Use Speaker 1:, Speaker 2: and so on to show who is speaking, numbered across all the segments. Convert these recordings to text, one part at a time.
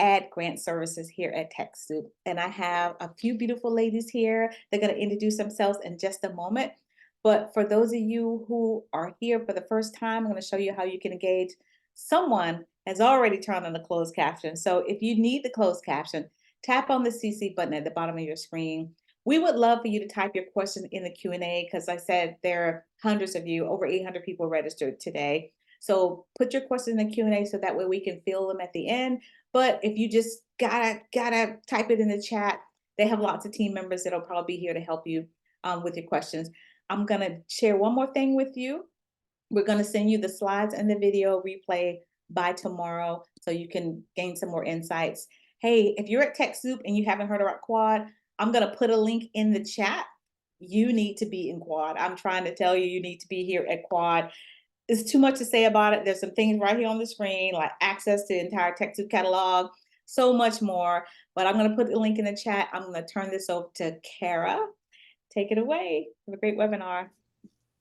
Speaker 1: ad grant services here at TechSoup. And I have a few beautiful ladies here. They're going to introduce themselves in just a moment. But for those of you who are here for the first time, I'm going to show you how you can engage. Someone has already turned on the closed caption. So if you need the closed caption, tap on the CC button at the bottom of your screen. We would love for you to type your question in the Q&A because I said there are hundreds of you, over 800 people registered today. So put your question in the Q&A so that way we can fill them at the end. But if you just gotta type it in the chat, they have lots of team members that'll probably be here to help you with your questions. I'm gonna share one more thing with you. We're gonna send you the slides and the video replay by tomorrow so you can gain some more insights. Hey, if you're at TechSoup and you haven't heard about Quad, I'm gonna put a link in the chat. You need to be in Quad. I'm trying to tell you, you need to be here at Quad. There's too much to say about it. There's some things right here on the screen, like access to the entire TechSoup catalog, so much more. But I'm gonna put the link in the chat. I'm gonna turn this over to Kara. Take it away. Have a great webinar.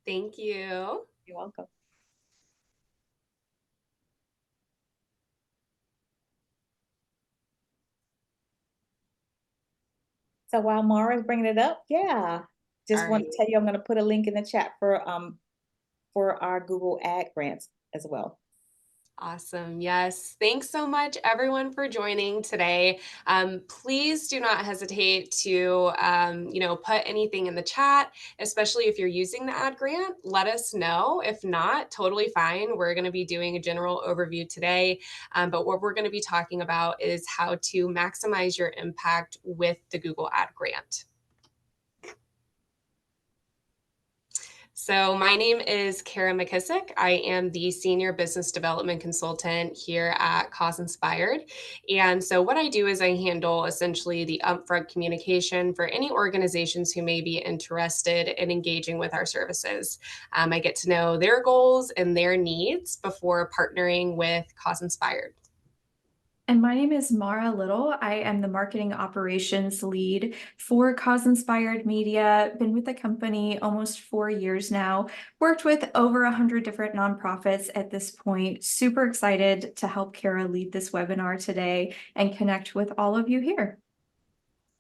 Speaker 2: Thank you.
Speaker 1: You're welcome. So while Mara's bringing it up, just want to tell you, I'm going to put a link in the chat for our Google Ad grants as well.
Speaker 2: Awesome. Yes. Thanks so much, everyone, for joining today. Please do not hesitate to, put anything in the chat, especially if you're using the ad grant. Let us know. If not, totally fine. We're going to be doing a general overview today. But what we're going to be talking about is how to maximize your impact with the Google Ad grant. So my name is Kara McKissick. I am the Senior Business Development Consultant here at Cause Inspired. And so what I do is I handle essentially the upfront communication for any organizations who may be interested in engaging with our services. I get to know their goals and their needs before partnering with Cause Inspired.
Speaker 3: And my name is Mara Little. I am the marketing operations lead for Cause Inspired Media. Been with the company almost 4 years now. Worked with over 100 different nonprofits at this point. Super excited to help Kara lead this webinar today and connect with all of you here.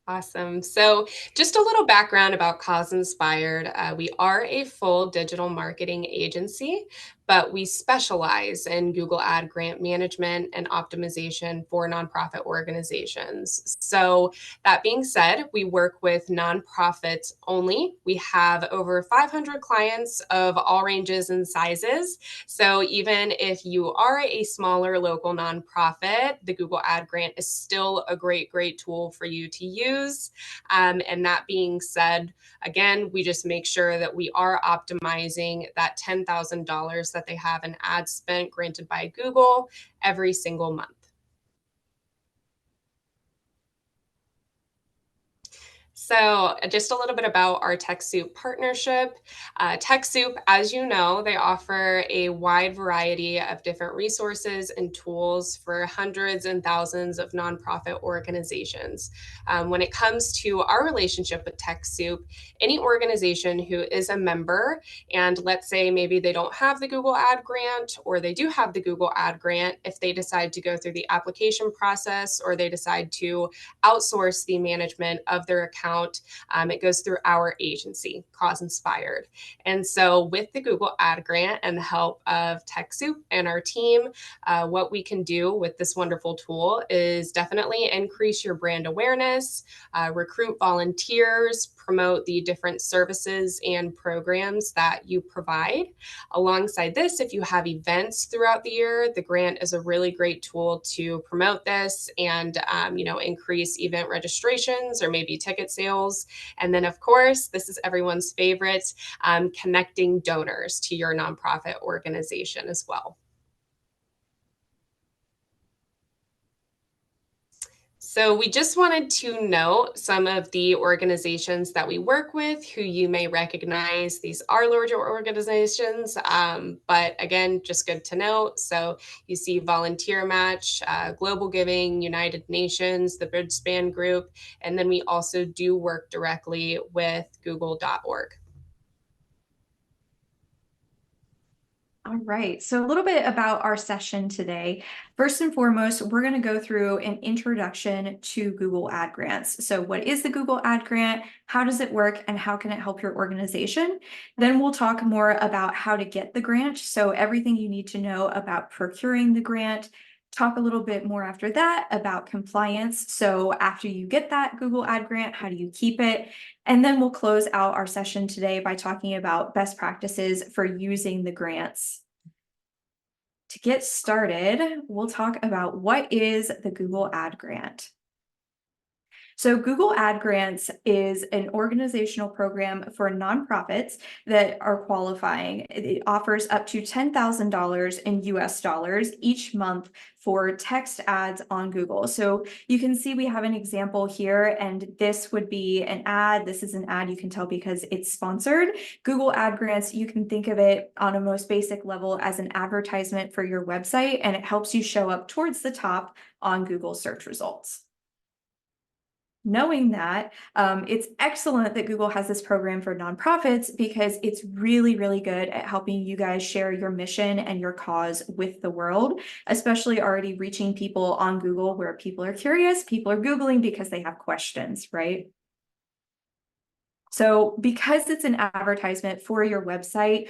Speaker 2: Awesome. So just a little background about Cause Inspired. We are a full digital marketing agency, but we specialize in Google Ad grant management and optimization for nonprofit organizations. So that being said, we work with nonprofits only. We have over 500 clients of all ranges and sizes. So even if you are a smaller local nonprofit, the Google Ad grant is still a great tool for you to use. And that being said, again, we just make sure that we are optimizing that $10,000 that they have in ad spend granted by Google every single month. So just a little bit about our TechSoup partnership. TechSoup, as you know, they offer a wide variety of different resources and tools for hundreds and thousands of nonprofit organizations. When it comes to our relationship with TechSoup, any organization who is a member, and let's say maybe they don't have the Google Ad grant, or they do have the Google Ad grant, if they decide to go through the application process, or they decide to outsource the management of their account, it goes through our agency, Cause Inspired. And so with the Google Ad grant and the help of TechSoup and our team, what we can do with this wonderful tool is definitely increase your brand awareness, recruit volunteers, promote the different services and programs that you provide. Alongside this, if you have events throughout the year, the grant is a really great tool to promote this and increase event registrations or maybe ticket sales. And then, of course, this is everyone's favorite, connecting donors to your nonprofit organization as well. So we just wanted to note some of the organizations that we work with who you may recognize. These are larger organizations, but again, just good to note. So you see Volunteer Match, Global Giving, United Nations, the Bridgespan Group, and then we also do work directly with Google.org.
Speaker 3: All right, so a little bit about our session today. First and foremost, we're going to go through an introduction to Google Ad Grants. So what is the Google Ad Grant? How does it work? And how can it help your organization? Then we'll talk more about how to get the grant. So everything you need to know about procuring the grant. Talk a little bit more after that about compliance. So after you get that Google Ad Grant, how do you keep it? And then we'll close out our session today by talking about best practices for using the grants. To get started, we'll talk about what is the Google Ad Grant. So Google Ad Grants is an organizational program for nonprofits that are qualifying. It offers up to $10,000 in US dollars each month for text ads on Google. So you can see we have an example here, and this would be an ad. This is an ad, you can tell because it's sponsored. Google Ad Grants, you can think of it on a most basic level as an advertisement for your website, and it helps you show up towards the top on Google search results. Knowing that, it's excellent that Google has this program for nonprofits because it's really, really good at helping you guys share your mission and your cause with the world, especially already reaching people on Google where people are curious, people are Googling because they have questions, right? So because it's an advertisement for your website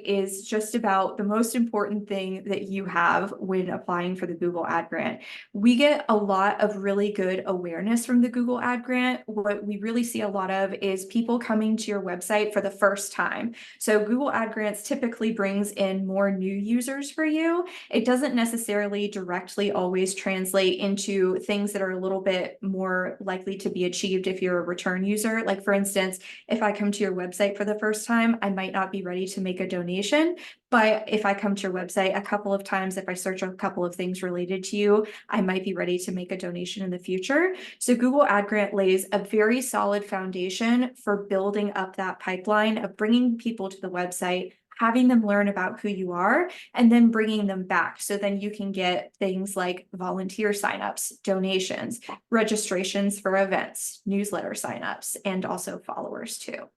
Speaker 3: is just about the most important thing that you have when applying for the Google Ad Grant. We get a lot of really good awareness from the Google Ad Grant. What we really see a lot of is people coming to your website for the first time. So Google Ad Grants typically brings in more new users for you. It doesn't necessarily directly always translate into things that are a little bit more likely to be achieved if you're a return user. Like for instance, if I come to your website for the first time, I might not be ready to make a donation. But if I come to your website a couple of times, if I search a couple of things related to you, I might be ready to make a donation in the future. So Google Ad Grant lays a very solid foundation for building up that pipeline of bringing people to the website, having them learn about who you are, and then bringing them back. So then you can get things like volunteer signups, donations, registrations for events, newsletter signups, and also followers too.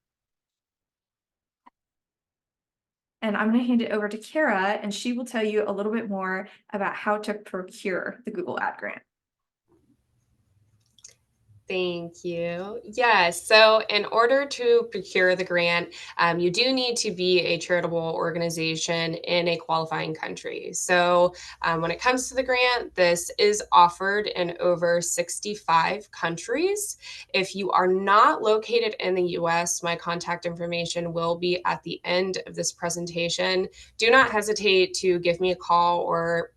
Speaker 3: And I'm going to hand it over to Kara, and she will tell you a little bit more about how to procure the Google Ad Grant.
Speaker 2: Thank you. Yes. So, in order to procure the grant, you do need to be a charitable organization in a qualifying country. So, when it comes to the grant, this is offered in over 65 countries. If you are not located in the US, my contact information will be at the end of this presentation. Do not hesitate to give me a call or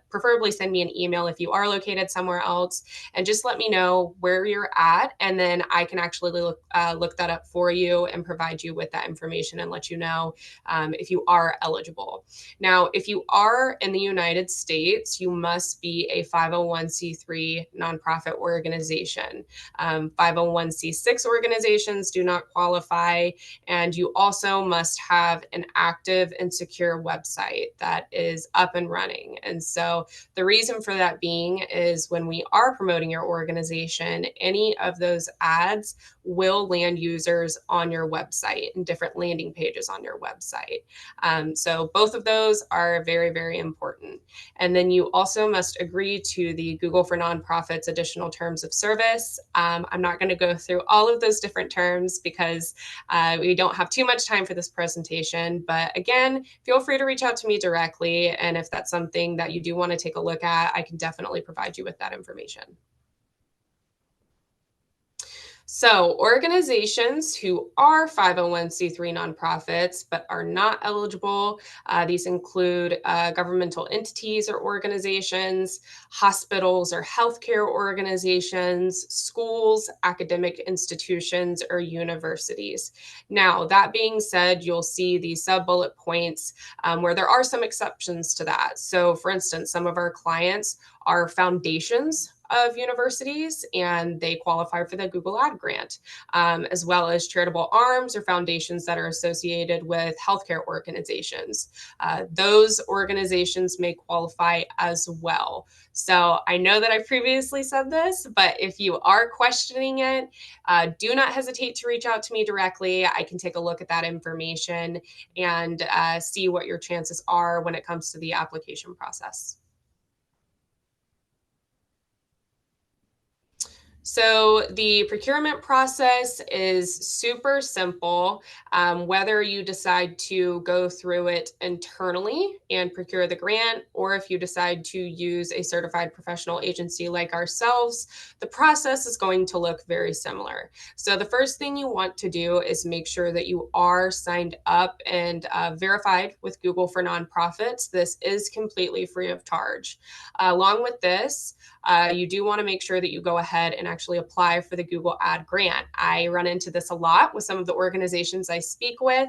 Speaker 2: preferably send me an email if you are located somewhere else, and just let me know where you're at, and then I can actually look that up for you and provide you with that information and let you know if you are eligible. Now, if you are in the United States, you must be a 501c3 nonprofit organization. 501c6 organizations do not qualify, and you also must have an active and secure website that is up and running. And so the reason for that being is when we are promoting your organization, any of those ads will land users on your website and different landing pages on your website. So both of those are very, very important. And then you also must agree to the Google for Nonprofits additional terms of service. I'm not going to go through all of those different terms because we don't have too much time for this presentation. But again, feel free to reach out to me directly. And if that's something that you do want to take a look at, I can definitely provide you with that information. So organizations who are 501c3 nonprofits but are not eligible, these include governmental entities or organizations, hospitals or healthcare organizations, schools, academic institutions, or universities. Now, that being said, you'll see these sub-bullet points where there are some exceptions to that. So for instance, some of our clients are foundations, of universities, and they qualify for the Google Ad Grant, as well as charitable arms or foundations that are associated with healthcare organizations. Those organizations may qualify as well. So I know that I previously said this, but if you are questioning it, do not hesitate to reach out to me directly. I can take a look at that information and see what your chances are when it comes to the application process. So the procurement process is super simple. Whether you decide to go through it internally and procure the grant, or if you decide to use a certified professional agency like ourselves, the process is going to look very similar. So the first thing you want to do is make sure that you are signed up and verified with Google for Nonprofits. This is completely free of charge. Along with this, you do want to make sure that you go ahead and actually apply for the Google Ad Grant. I run into this a lot with some of the organizations I speak with.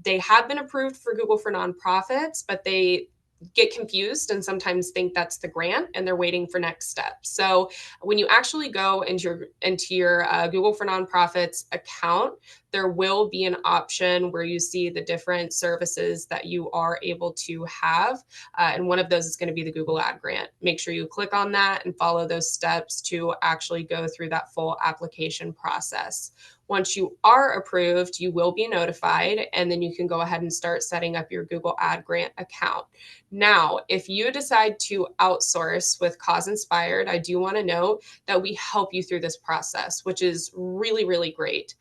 Speaker 2: They have been approved for Google for Nonprofits, but they get confused and sometimes think that's the grant and they're waiting for next steps. So when you actually go into your Google for Nonprofits account, there will be an option where you see the different services that you are able to have. And one of those is going to be the Google Ad Grant. Make sure you click on that and follow those steps to actually go through that full application process. Once you are approved, you will be notified, and then you can go ahead and start setting up your Google Ad Grant account. Now, if you decide to outsource with Cause Inspired, I do want to note that we help you through this process, which is really, really great.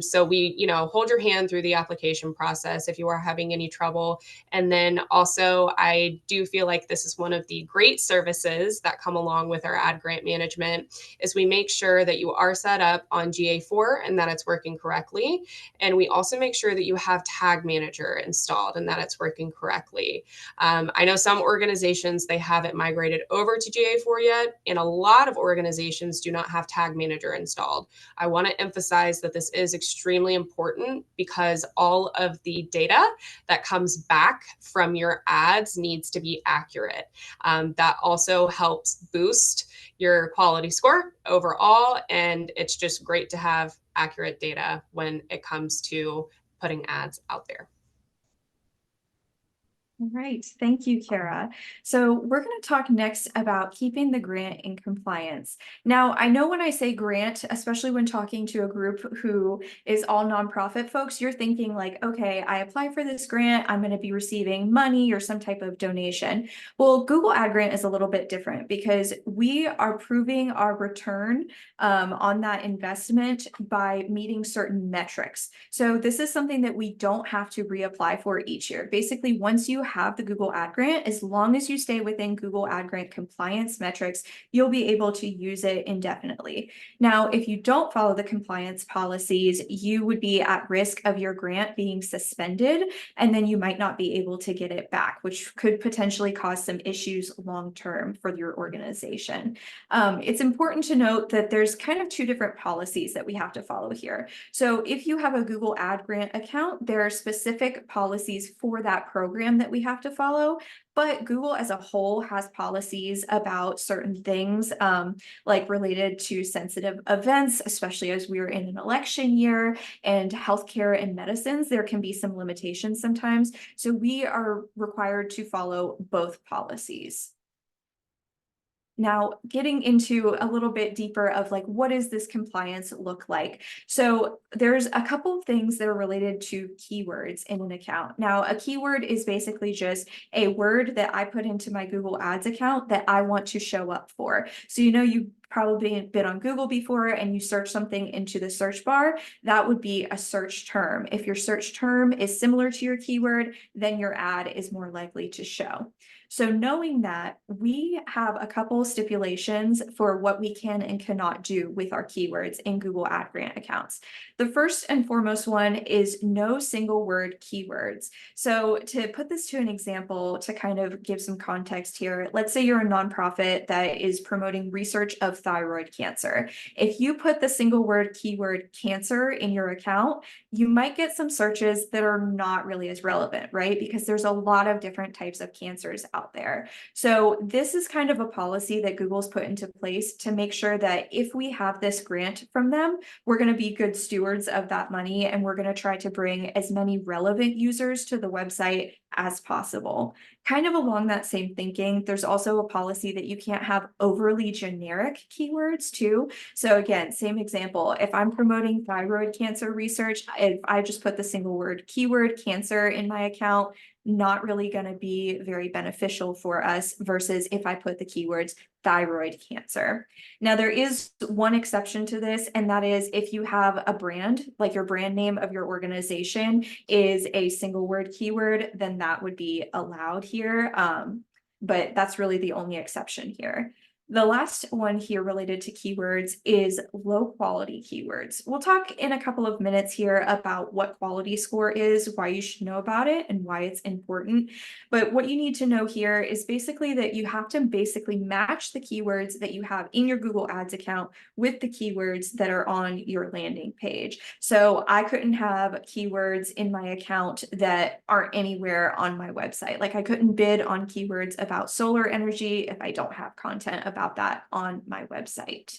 Speaker 2: So we, hold your hand through the application process if you are having any trouble. And then also, I do feel like this is one of the great services that come along with our ad grant management is we make sure that you are set up on GA4 and that it's working correctly. And we also make sure that you have Tag Manager installed and that it's working correctly. I know some organizations, they haven't migrated over to GA4 yet, and a lot of organizations do not have Tag Manager installed. I want to emphasize that this is extremely important because all of the data that comes back from your ads needs to be accurate. That also helps boost your quality score overall, and it's just great to have accurate data when it comes to putting ads out there.
Speaker 3: All right, thank you, Kara. So we're going to talk next about keeping the grant in compliance. Now, I know when I say grant, especially when talking to a group who is all nonprofit folks, you're thinking like, okay, I apply for this grant, I'm going to be receiving money or some type of donation. Well, Google Ad Grant is a little bit different because we are proving our return on that investment by meeting certain metrics. So this is something that we don't have to reapply for each year. Basically, once you have the Google Ad Grant, as long as you stay within Google Ad Grant compliance metrics, you'll be able to use it indefinitely. Now, if you don't follow the compliance policies, you would be at risk of your grant being suspended, and then you might not be able to get it back, which could potentially cause some issues long-term for your organization. It's important to note that there's kind of two different policies that we have to follow here. So if you have a Google Ad Grant account, there are specific policies for that program that we have to follow, but Google as a whole has policies about certain things like related to sensitive events, especially as we are in an election year, and healthcare and medicines. There can be some limitations sometimes. So we are required to follow both policies. Now, getting into a little bit deeper of like, what does this compliance look like? So there's a couple of things that are related to keywords in an account. Now, a keyword is basically just a word that I put into my Google Ads account that I want to show up for. So, you've probably been on Google before and you search something into the search bar, that would be a search term. If your search term is similar to your keyword, then your ad is more likely to show. So knowing that, we have a couple stipulations for what we can and cannot do with our keywords in Google Ad Grant accounts. The first and foremost one is no single word keywords. So to put this to an example, to kind of give some context here, let's say you're a nonprofit that is promoting research of thyroid cancer. If you put the single word keyword cancer in your account, you might get some searches that are not really as relevant, right? Because there's a lot of different types of cancers out out there. So this is kind of a policy that Google's put into place to make sure that if we have this grant from them, we're going to be good stewards of that money, and we're going to try to bring as many relevant users to the website as possible. Kind of along that same thinking, there's also a policy that you can't have overly generic keywords too. So again, same example, if I'm promoting thyroid cancer research, if I just put the single word keyword cancer in my account, not really going to be very beneficial for us versus if I put the keywords thyroid cancer. Now, there is one exception to this, and that is if you have a brand, like your brand name of your organization is a single word keyword, then that would be allowed here. But that's really the only exception here. The last one here related to keywords is low quality keywords. We'll talk in a couple of minutes here about what quality score is, why you should know about it, and why it's important. But what you need to know here is basically that you have to basically match the keywords that you have in your Google Ads account with the keywords that are on your landing page. So I couldn't have keywords in my account that aren't anywhere on my website. Like I couldn't bid on keywords about solar energy if I don't have content about that on my website.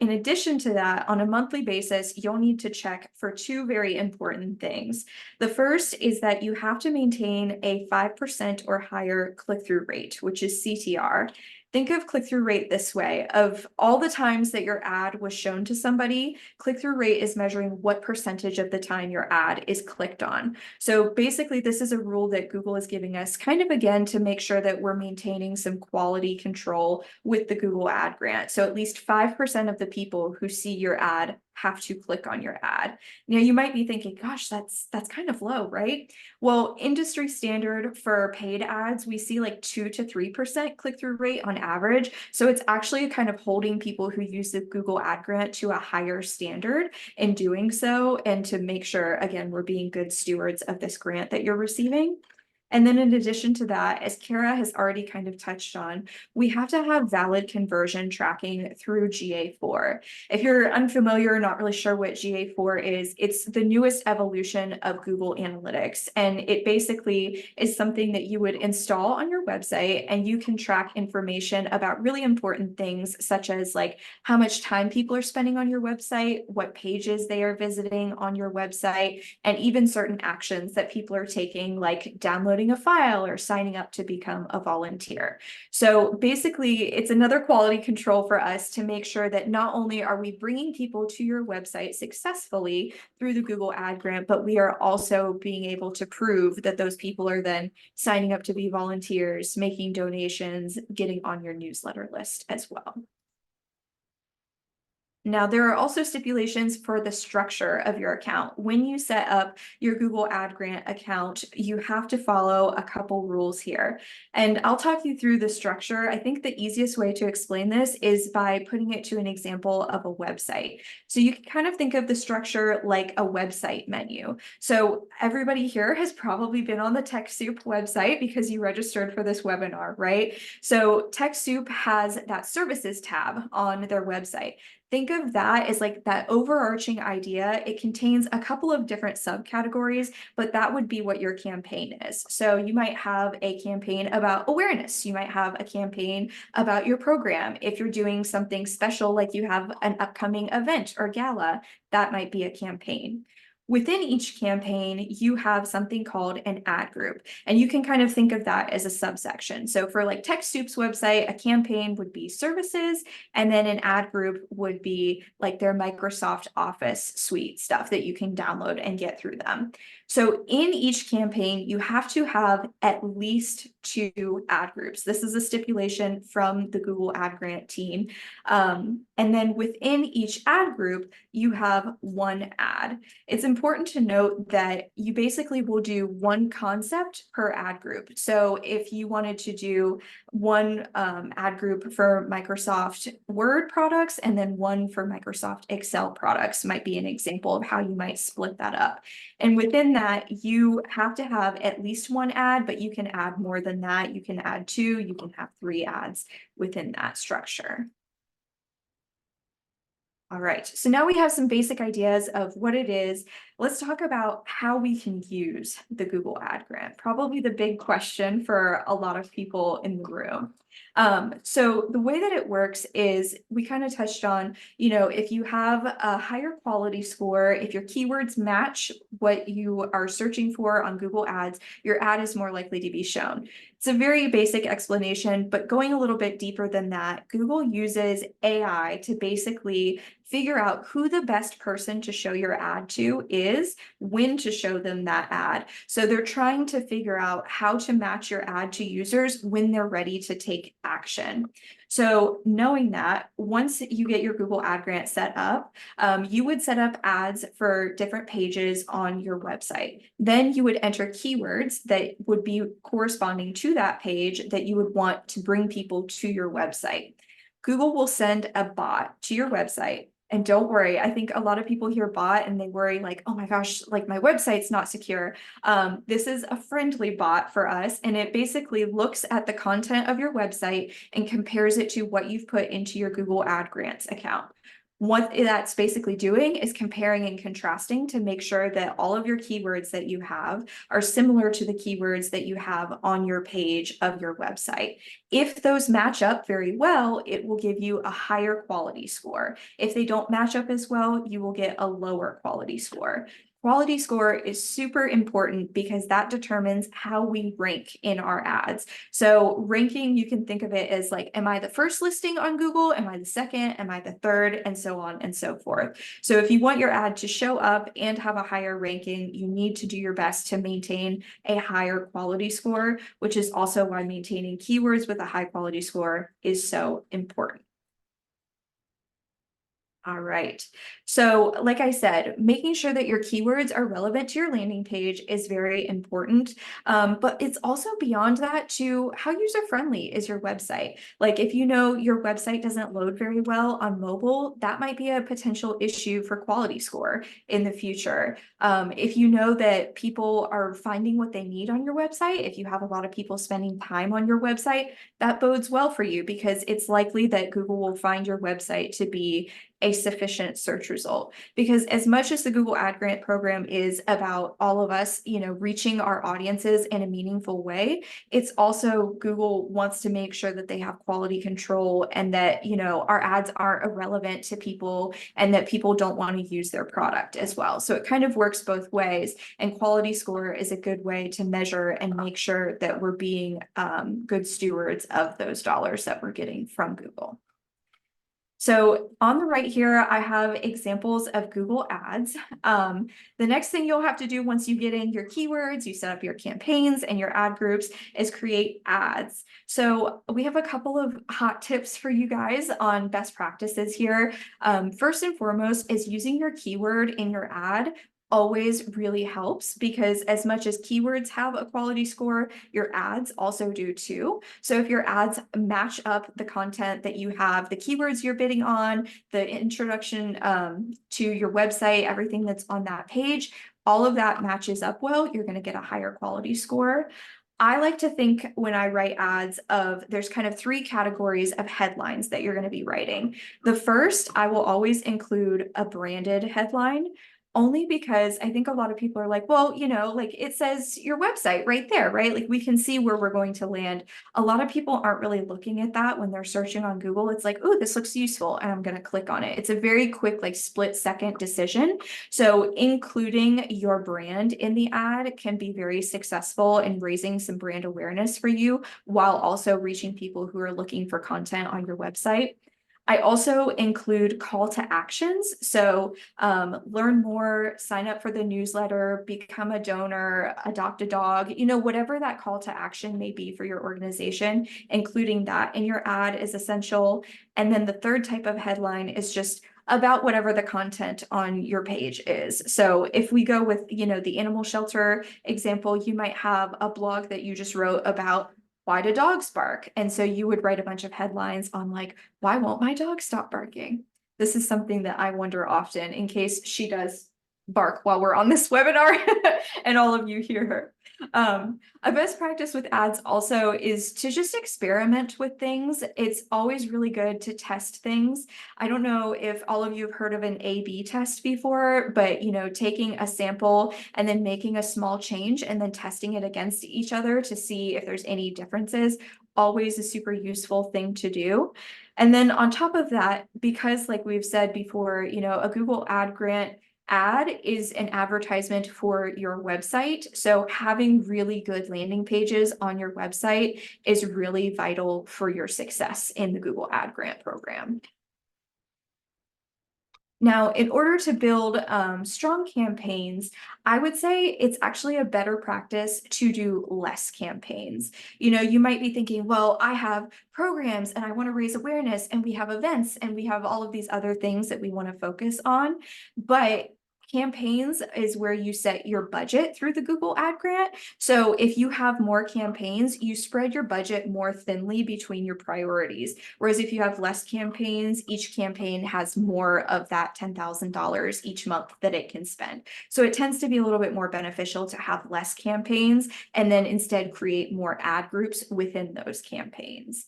Speaker 3: In addition to that, on a monthly basis, you'll need to check for two very important things. The first is that you have to maintain a 5% or higher click-through rate, which is CTR. Think of click-through rate this way: of all the times that your ad was shown to somebody, click-through rate is measuring what percentage of the time your ad is clicked on. So basically, this is a rule that Google is giving us kind of again to make sure that we're maintaining some quality control with the Google ad grant. So at least 5% of the people who see your ad have to click on your ad. Now you might be thinking, gosh, that's kind of low, right? Well, industry standard for paid ads, we see like 2 to 3% click-through rate on average. So it's actually kind of holding people who use the Google ad grant to a higher standard in doing so, and to make sure, again, we're being good stewards of this grant that you're receiving. And then in addition to that, as Kara has already kind of touched on, we have to have valid conversion tracking through GA4. If you're unfamiliar or not really sure what GA4 is, it's the newest evolution of Google Analytics. And it basically is something that you would install on your website, and you can track information about really important things, such as like how much time people are spending on your website, what pages they are visiting on your website, and even certain actions that people are taking, like downloading a file or signing up to become a volunteer. So basically, it's another quality control for us to make sure that not only are we bringing people to your website successfully through the Google Ad Grant, but we are also being able to prove that those people are then signing up to be volunteers, making donations, getting on your newsletter list as well. Now, there are also stipulations for the structure of your account. When you set up your Google Ad Grant account, you have to follow a couple rules here. And I'll talk you through the structure. I think the easiest way to explain this is by putting it to an example of a website. So you can kind of think of the structure like a website menu. So everybody here has probably been on the TechSoup website because you registered for this webinar, right? So TechSoup has that services tab on their website. Think of that as like that overarching idea. It contains a couple of different subcategories, but that would be what your campaign is. So you might have a campaign about awareness. You might have a campaign about your program. If you're doing something special, like you have an upcoming event or gala, that might be a campaign. Within each campaign, you have something called an ad group, and you can kind of think of that as a subsection. So for like TechSoup's website, a campaign would be services, and then an ad group would be like their Microsoft Office suite stuff that you can download and get through them. So in each campaign, you have to have at least 2 ad groups. This is a stipulation from the Google Ad Grant team. And then within each ad group, you have 1 ad. It's important to note that you basically will do 1 concept per ad group. So if you wanted to do 1 ad group for Microsoft Word products and then 1 for Microsoft Excel products might be an example of how you might split that up. And within that, you have to have at least 1 ad, but you can add more than that. You can add 2, you can have 3 ads within that structure. All right, so now we have some basic ideas of what it is. Let's talk about how we can use the Google Ad Grant. Probably the big question for a lot of people in the room. So the way that it works is we kind of touched on, if you have a higher quality score, if your keywords match what you are searching for on Google Ads, your ad is more likely to be shown. It's a very basic explanation, but going a little bit deeper than that, Google uses AI to basically figure out who the best person to show your ad to is, when to show them that ad. So they're trying to figure out how to match your ad to users when they're ready to take action. So knowing that, once you get your Google Ad Grant set up, you would set up ads for different pages on your website. Then you would enter keywords that would be corresponding to that page that you would want to bring people to your website. Google will send a bot to your website. And don't worry, I think a lot of people hear bot and they worry like, oh my gosh, like my website's not secure. This is a friendly bot for us, and it basically looks at the content of your website and compares it to what you've put into your Google Ad Grants account. What that's basically doing is comparing and contrasting to make sure that all of your keywords that you have are similar to the keywords that you have on your page of your website. If those match up very well, it will give you a higher quality score. If they don't match up as well, you will get a lower quality score. Quality score is super important because that determines how we rank in our ads. So ranking, you can think of it as like, am I the first listing on Google? Am I the second? Am I the third? And so on and so forth. So if you want your ad to show up and have a higher ranking, you need to do your best to maintain a higher quality score, which is also why maintaining keywords with a high quality score is so important. All right. So like I said, making sure that your keywords are relevant to your landing page is very important. But it's also beyond that to how user-friendly is your website. Like if you know your website doesn't load very well on mobile, that might be a potential issue for quality score in the future. If you know that people are finding what they need on your website, if you have a lot of people spending time on your website, that bodes well for you because it's likely that Google will find your website to be a sufficient search result. Because as much as the Google Ad Grant program is about all of us, reaching our audiences in a meaningful way, it's also Google wants to make sure that they have quality control and that, our ads aren't irrelevant to people and that people don't want to use their product as well. So it kind of works both ways, and quality score is a good way to measure and make sure that we're being good stewards of those dollars that we're getting from Google. So on the right here, I have examples of Google Ads. The next thing you'll have to do once you get in your keywords, you set up your campaigns and your ad groups, is create ads. So we have a couple of hot tips for you guys on best practices here. First and foremost is using your keyword in your ad always really helps, because as much as keywords have a quality score, your ads also do too. So if your ads match up the content that you have, the keywords you're bidding on, the introduction to your website, everything that's on that page, all of that matches up well, you're going to get a higher quality score. I like to think when I write ads of there's kind of three categories of headlines that you're going to be writing. The first, I will always include a branded headline, only because I think a lot of people are like, well, like it says your website right there, right? Like we can see where we're going to land. A lot of people aren't really looking at that when they're searching on Google. It's like, oh, this looks useful, and I'm going to click on it. It's a very quick, like split-second decision. So including your brand in the ad can be very successful in raising some brand awareness for you while also reaching people who are looking for content on your website. I also include call to actions. So learn more, sign up for the newsletter, become a donor, adopt a dog, whatever that call to action may be for your organization, including that in your ad is essential. And then the third type of headline is just about whatever the content on your page is. So if we go with, the animal shelter example, you might have a blog that you just wrote about why do dogs bark? And so you would write a bunch of headlines on like, why won't my dog stop barking? This is something that I wonder often in case she does bark while we're on this webinar and all of you hear her. A best practice with ads also is to just experiment with things. It's always really good to test things. I don't know if all of you have heard of an A/B test before, but taking a sample and then making a small change and then testing it against each other to see if there's any differences, always a super useful thing to do. And then on top of that, because like we've said before, a Google ad grant ad is an advertisement for your website. So having really good landing pages on your website is really vital for your success in the Google Ad Grant program. Now, in order to build strong campaigns, I would say it's actually a better practice to do less campaigns. You might be thinking, well, I have programs and I want to raise awareness, and we have events and we have all of these other things that we want to focus on. But campaigns is where you set your budget through the Google Ad Grant. So if you have more campaigns, you spread your budget more thinly between your priorities. Whereas if you have less campaigns, each campaign has more of that $10,000 each month that it can spend. So it tends to be a little bit more beneficial to have less campaigns and then instead create more ad groups within those campaigns.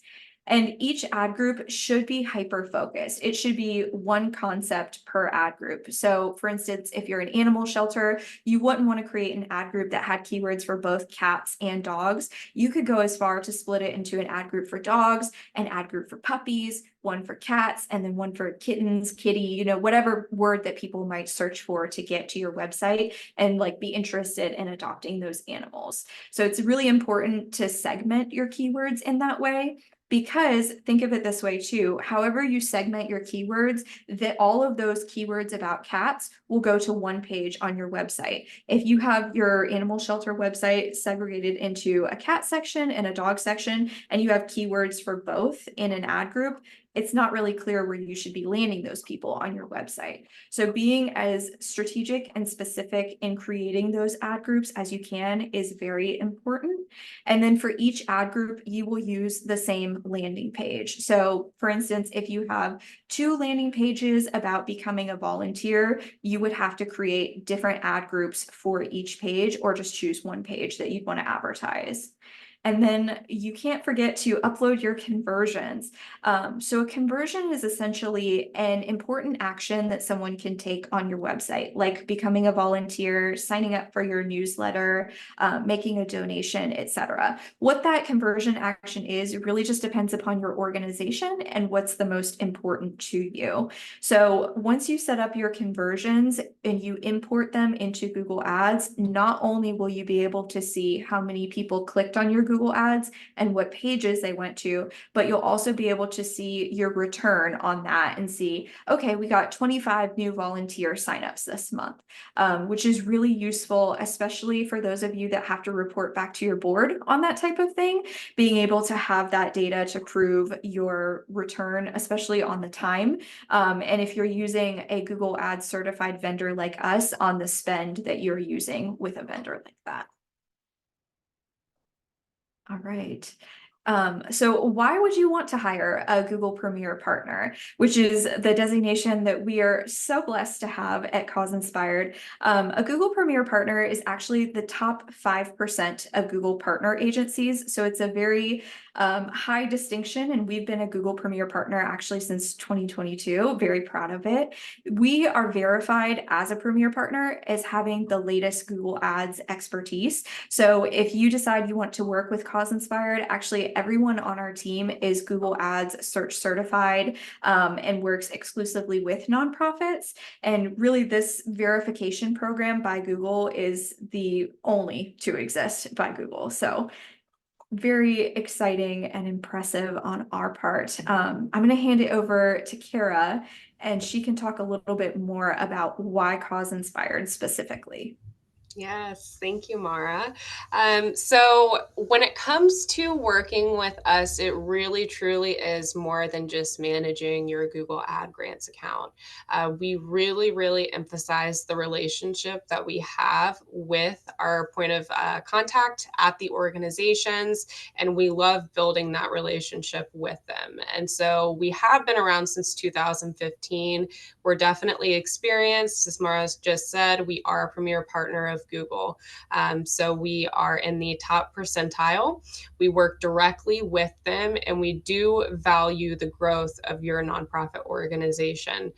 Speaker 3: And each ad group should be hyper-focused. It should be one concept per ad group. So for instance, if you're an animal shelter, you wouldn't want to create an ad group that had keywords for both cats and dogs. You could go as far to split it into an ad group for dogs, an ad group for puppies, one for cats, and then one for kittens, kitty, whatever word that people might search for to get to your website and like be interested in adopting those animals. So it's really important to segment your keywords in that way. Because think of it this way too, however you segment your keywords, that all of those keywords about cats will go to one page on your website. If you have your animal shelter website segregated into a cat section and a dog section, and you have keywords for both in an ad group, it's not really clear where you should be landing those people on your website. So being as strategic and specific in creating those ad groups as you can is very important. And then for each ad group, you will use the same landing page. So for instance, if you have 2 landing pages about becoming a volunteer, you would have to create different ad groups for each page, or just choose one page that you'd want to advertise. And then you can't forget to upload your conversions. So a conversion is essentially an important action that someone can take on your website, like becoming a volunteer, signing up for your newsletter, making a donation, etc. What that conversion action is, it really just depends upon your organization and what's the most important to you. So once you set up your conversions and you import them into Google Ads, not only will you be able to see how many people clicked on your Google Ads and what pages they went to, but you'll also be able to see your return on that and see, okay, we got 25 new volunteer signups this month, which is really useful, especially for those of you that have to report back to your board on that type of thing. Being able to have that data to prove your return, especially on the time. And if you're using a Google Ads certified vendor like us, on the spend that you're using with a vendor like that. All right. So why would you want to hire a Google Premier Partner, which is the designation that we are so blessed to have at Cause Inspired? A Google Premier Partner is actually the top 5% of Google partner agencies. So it's a very high distinction, and we've been a Google Premier Partner actually since 2022. Very proud of it. We are verified as a Premier Partner as having the latest Google Ads expertise. So if you decide you want to work with Cause Inspired, actually everyone on our team is Google Ads search certified and works exclusively with nonprofits. And really this verification program by Google is the only to exist by Google. So very exciting and impressive on our part. I'm going to hand it over to Kara, and she can talk a little bit more about why Cause Inspired specifically.
Speaker 2: Yes, thank you, Mara. So when it comes to working with us, it really truly is more than just managing your Google Ad Grants account. We really emphasize the relationship that we have with our point of contact at the organizations, and we love building that relationship with them. And so we have been around since 2015. We're definitely experienced. As Mara just said, we are a premier partner of Google. So we are in the top percentile. We work directly with them, and we do value the growth of your nonprofit organization.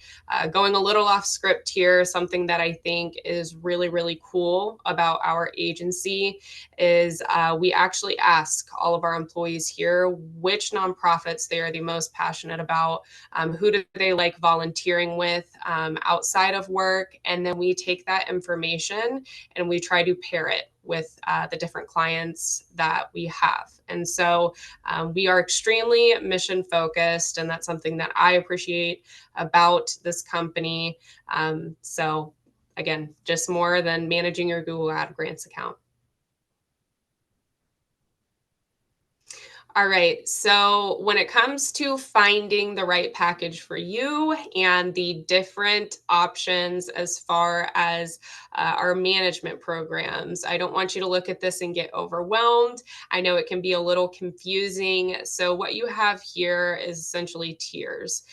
Speaker 2: Going a little off script here, something that I think is really, really cool about our agency is we actually ask all of our employees here which nonprofits they are the most passionate about, who do they like volunteering with outside of work, and then we take that information and we try to pair it with the different clients that we have. And so we are extremely mission focused, and that's something that I appreciate about this company. So again, just more than managing your Google Ad Grants account. All right, so when it comes to finding the right package for you and the different options as far as our management programs, I don't want you to look at this and get overwhelmed. I know it can be a little confusing. So what you have here is essentially tiers.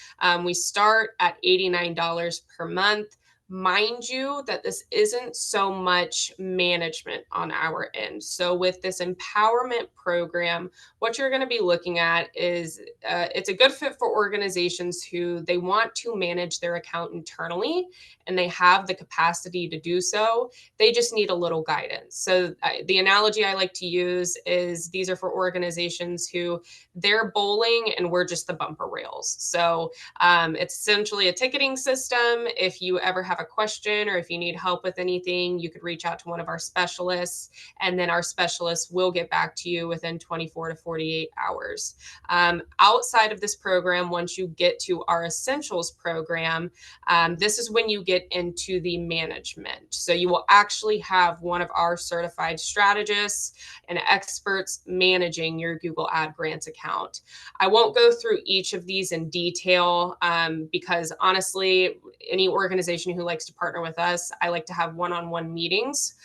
Speaker 2: We start at $89 per month. Mind you that this isn't so much management on our end. So with this empowerment program, what you're going to be looking at is it's a good fit for organizations who they want to manage their account internally and they have the capacity to do so. They just need a little guidance. So the analogy I like to use is these are for organizations who they're bowling and we're just the bumper rails. So it's essentially a ticketing system. If you ever have a question or if you need help with anything, you could reach out to one of our specialists, and then our specialists will get back to you within 24 to 48 hours. Outside of this program, once you get to our Essentials program, this is when you get into the management. So you will actually have one of our certified strategists and experts managing your Google Ad Grants account. I won't go through each of these in detail because honestly, any organization who likes to partner with us, I like to have one-on-one meetings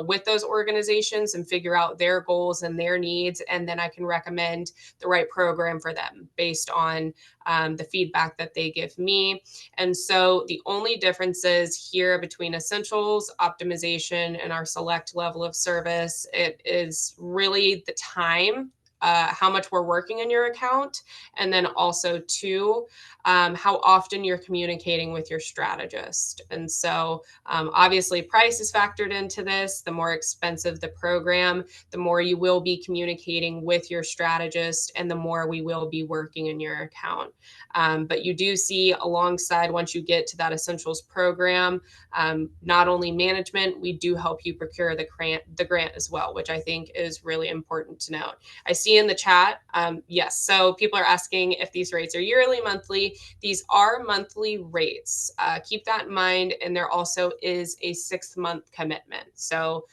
Speaker 2: with those organizations and figure out their goals and their needs. And then I can recommend the right program for them based on the feedback that they give me. And so the only differences here between Essentials, Optimization, and our Select level of service, it is really the time, how much we're working in your account, and then also two, how often you're communicating with your strategist. And so obviously price is factored into this. The more expensive the program, the more you will be communicating with your strategist and the more we will be working in your account. But you do see alongside, once you get to that Essentials program, not only management, we do help you procure the grant as well, which I think is really important to note. I see in the chat, yes, so people are asking if these rates are yearly, monthly. These are monthly rates. Keep that in mind, and there also is a 6-month commitment. So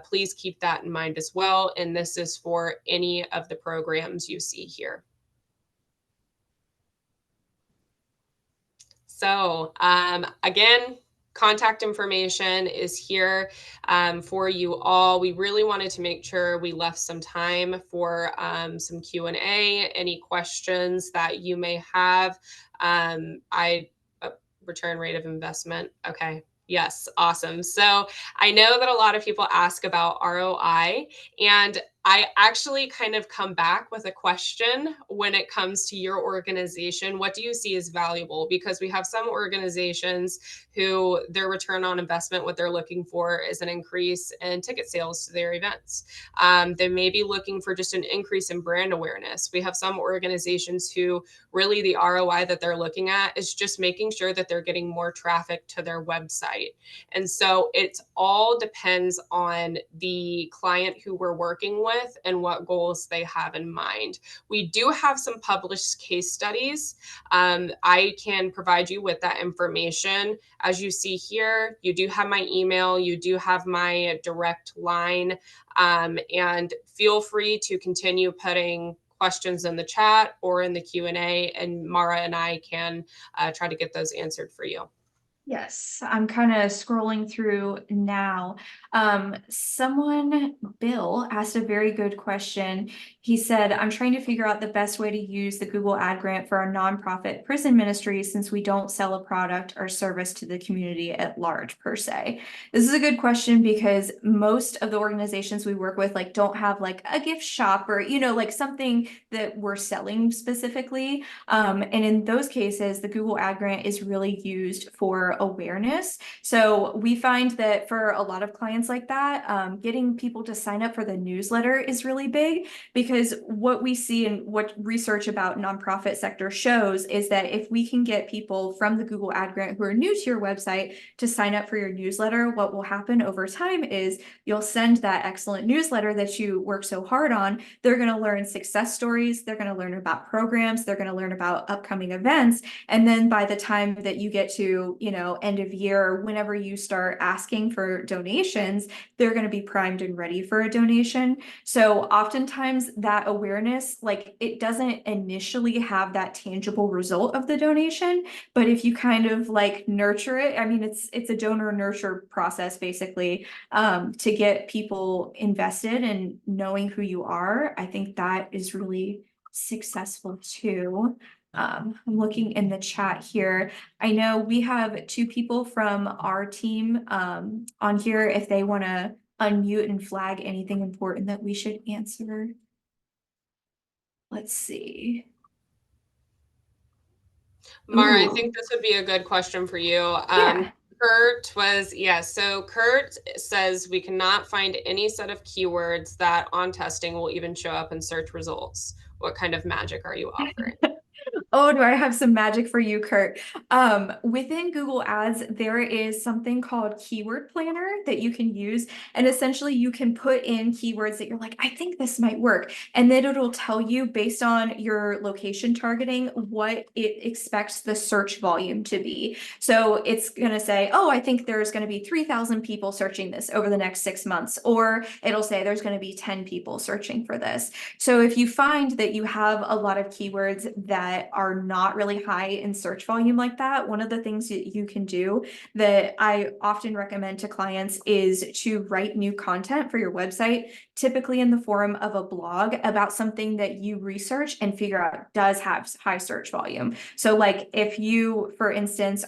Speaker 2: please keep that in mind as well, and this is for any of the programs you see here. So again, contact information is here for you all. We really wanted to make sure we left some time for some Q&A, any questions that you may have. Return rate of investment. Okay. Yes. Awesome. So I know that a lot of people ask about ROI, and I actually kind of come back with a question when it comes to your organization. What do you see as valuable? Because we have some organizations who their return on investment, what they're looking for is an increase in ticket sales to their events. They may be looking for just an increase in brand awareness. We have some organizations who really the ROI that they're looking at is just making sure that they're getting more traffic to their website. And so it all depends on the client who we're working with and what goals they have in mind. We do have some published case studies. I can provide you with that information. As you see here, you do have my email, you do have my direct line, and feel free to continue putting questions in the chat or in the Q&A, and Mara and I can try to get those answered for you.
Speaker 3: Yes, I'm kind of scrolling through now. Bill asked a very good question. He said, I'm trying to figure out the best way to use the Google Ad Grant for our nonprofit prison ministry since we don't sell a product or service to the community at large per se. This is a good question because most of the organizations we work with like don't have like a gift shop or, like something that we're selling specifically. And in those cases, the Google Ad Grant is really used for awareness. So we find that for a lot of clients like that, getting people to sign up for the newsletter is really big because what we see and what research about nonprofit sector shows is that if we can get people from the Google Ad Grant who are new to your website to sign up for your newsletter, what will happen over time is you'll send that excellent newsletter that you work so hard on. They're going to learn success stories. They're going to learn about programs. They're going to learn about upcoming events. And then by the time that you get to, end of year, whenever you start asking for donations, they're going to be primed and ready for a donation. So oftentimes that awareness, like it doesn't initially have that tangible result of the donation, but if you kind of like nurture it, I mean, it's a donor nurture process basically, to get people invested in knowing who you are. I think that is really successful too. I'm looking in the chat here. I know we have two people from our team on here if they want to unmute and flag anything important that we should answer. Let's see.
Speaker 2: Mara, I
Speaker 3: Ooh.
Speaker 2: think this would be a good question for you.
Speaker 3: Yeah.
Speaker 2: Kurt was, yes. So Kurt says we cannot find any set of keywords that on testing will even show up in search results. What kind of magic are you offering?
Speaker 3: Oh, do I have some magic for you, Kurt? Within Google Ads, there is something called Keyword Planner that you can use. And essentially you can put in keywords that you're like, I think this might work. And then it'll tell you based on your location targeting, what it expects the search volume to be. So it's going to say, oh, I think there's going to be 3,000 people searching this over the next 6 months. Or it'll say there's going to be 10 people searching for this. So if you find that you have a lot of keywords that are not really high in search volume like that, one of the things that you can do that I often recommend to clients is to write new content for your website, typically in the form of a blog about something that you research and figure out does have high search volume. So like if you, for instance,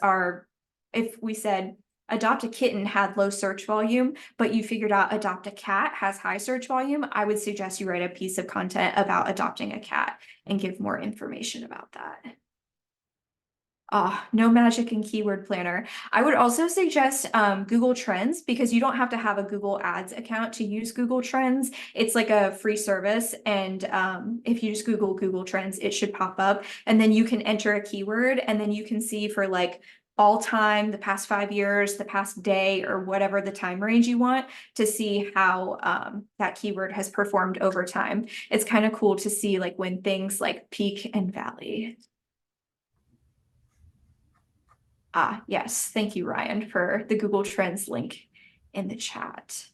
Speaker 3: if we said adopt a kitten had low search volume, but you figured out adopt a cat has high search volume, I would suggest you write a piece of content about adopting a cat and give more information about that. No magic in Keyword Planner. I would also suggest Google Trends because you don't have to have a Google Ads account to use Google Trends. It's like a free service. And if you just Google Trends, it should pop up. And then you can enter a keyword and then you can see for like all time, the past 5 years, the past day, or whatever the time range you want to see how that keyword has performed over time. It's kind of cool to see like when things like peak and valley. Yes. Thank you, Ryan, for the Google Trends link in the chat.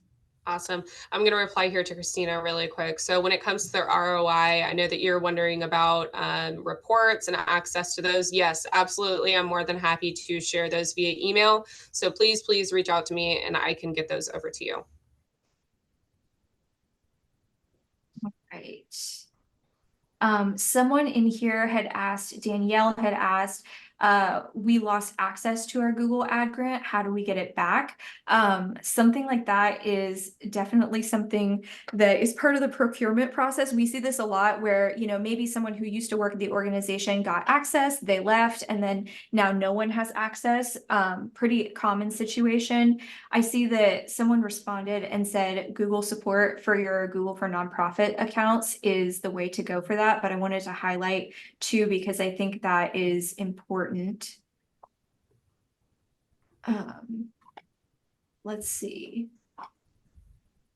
Speaker 2: Awesome. I'm going to reply here to Christina really quick. So when it comes to their ROI, I know that you're wondering about reports and access to those. Yes, absolutely. I'm more than happy to share those via email. So please, please reach out to me and I can get those over to you.
Speaker 3: Right. Someone in here had asked, Danielle had asked, we lost access to our Google Ad Grant. How do we get it back? Something like that is definitely something that is part of the procurement process. We see this a lot where, maybe someone who used to work at the organization got access, they left, and then now no one has access. Pretty common situation. I see that someone responded and said Google support for your Google for Nonprofit accounts is the way to go for that. But I wanted to highlight too, because I think that is important. Let's see.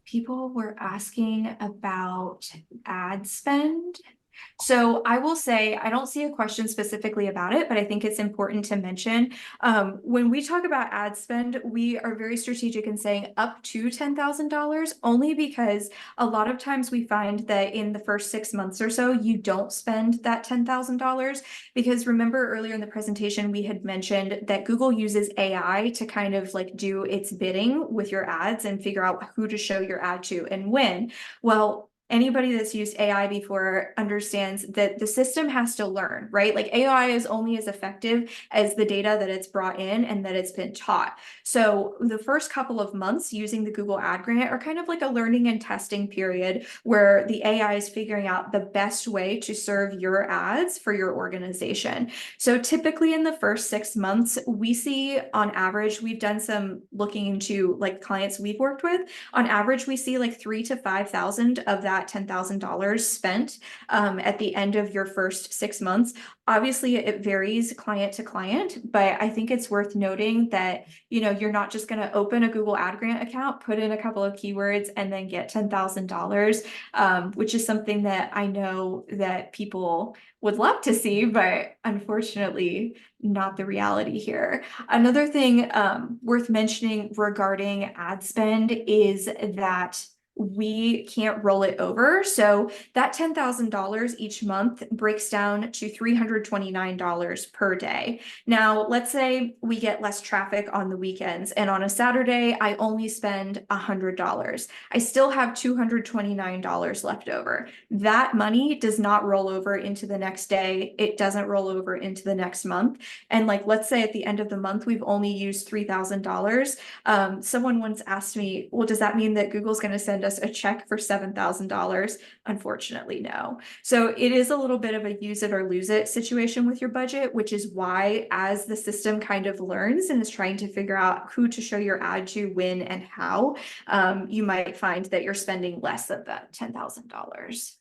Speaker 3: People were asking about ad spend. So I will say, I don't see a question specifically about it, but I think it's important to mention. When we talk about ad spend, we are very strategic in saying up to $10,000, only because a lot of times we find that in the first 6 months or so, you don't spend that $10,000. Because remember earlier in the presentation, we had mentioned that Google uses AI to kind of like do its bidding with your ads and figure out who to show your ad to and when. Well, anybody that's used AI before understands that the system has to learn, right? Like AI is only as effective as the data that it's brought in and that it's been taught. So the first couple of months using the Google Ad Grant are kind of like a learning and testing period where the AI is figuring out the best way to serve your ads for your organization. So typically in the first 6 months, we see on average, we've done some looking into like clients we've worked with. On average, we see like 3,000 to 5,000 of that $10,000 spent at the end of your first 6 months. Obviously, it varies client to client, but I think it's worth noting that you're not just going to open a Google Ad Grant account, put in a couple of keywords, and then get $10,000, which is something that I know that people would love to see, but unfortunately, not the reality here. Another thing worth mentioning regarding ad spend is that we can't roll it over. So that $10,000 each month breaks down to $329 per day. Now, let's say we get less traffic on the weekends, and on a Saturday, I only spend $100. I still have $229 left over. That money does not roll over into the next day. It doesn't roll over into the next month. And like, let's say at the end of the month, we've only used $3,000. Someone once asked me, well, does that mean that Google's going to send us a check for $7,000? Unfortunately, no. So it is a little bit of a use it or lose it situation with your budget, which is why as the system kind of learns and is trying to figure out who to show your ad to, when, and how, you might find that you're spending less than that $10,000.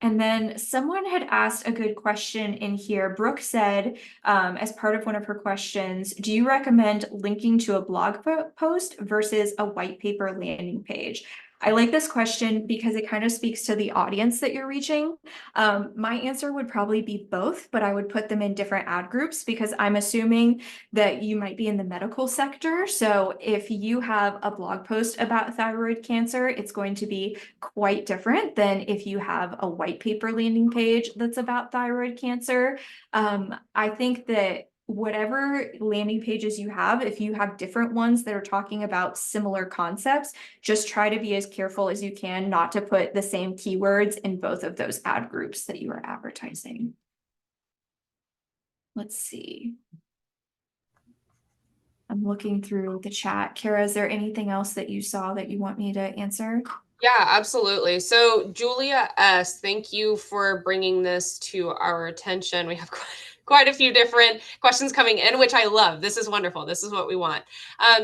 Speaker 3: And then someone had asked a good question in here. Brooke said, as part of one of her questions, do you recommend linking to a blog post versus a white paper landing page? I like this question because it kind of speaks to the audience that you're reaching. My answer would probably be both, but I would put them in different ad groups because I'm assuming that you might be in the medical sector. So if you have a blog post about thyroid cancer, it's going to be quite different than if you have a white paper landing page that's about thyroid cancer. I think that whatever landing pages you have, if you have different ones that are talking about similar concepts, just try to be as careful as you can not to put the same keywords in both of those ad groups that you are advertising. Let's see. I'm looking through the chat. Kara, is there anything else that you saw that you want me to answer?
Speaker 2: Yeah, absolutely. So Julia S., thank you for bringing this to our attention. We have quite a few different questions coming in, which I love. This is wonderful. This is what we want.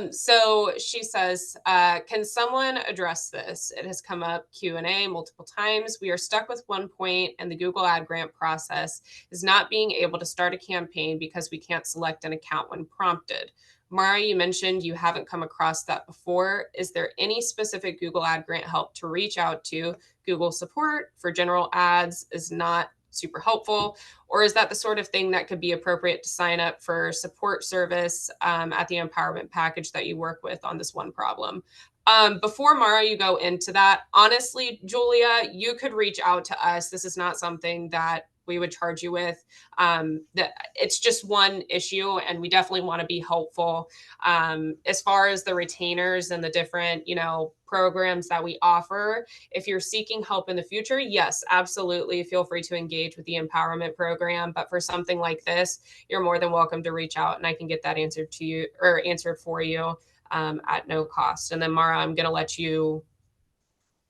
Speaker 2: So she says, can someone address this? It has come up Q&A multiple times. We are stuck with one point, and the Google Ad Grant process is not being able to start a campaign because we can't select an account when prompted. Mara, you mentioned you haven't come across that before. Is there any specific Google Ad Grant help to reach out to? Google support for general ads is not super helpful, or is that the sort of thing that could be appropriate to sign up for support service at the empowerment package that you work with on this one problem? Before Mara, you go into that, honestly, Julia, you could reach out to us. This is not something that we would charge you with. That it's just one issue, and we definitely want to be helpful. As far as the retainers and the different, programs that we offer, if you're seeking help in the future, yes, absolutely, feel free to engage with the empowerment program. But for something like this, you're more than welcome to reach out, and I can get that answered to you or answered for you at no cost. And then Mara, I'm going to let you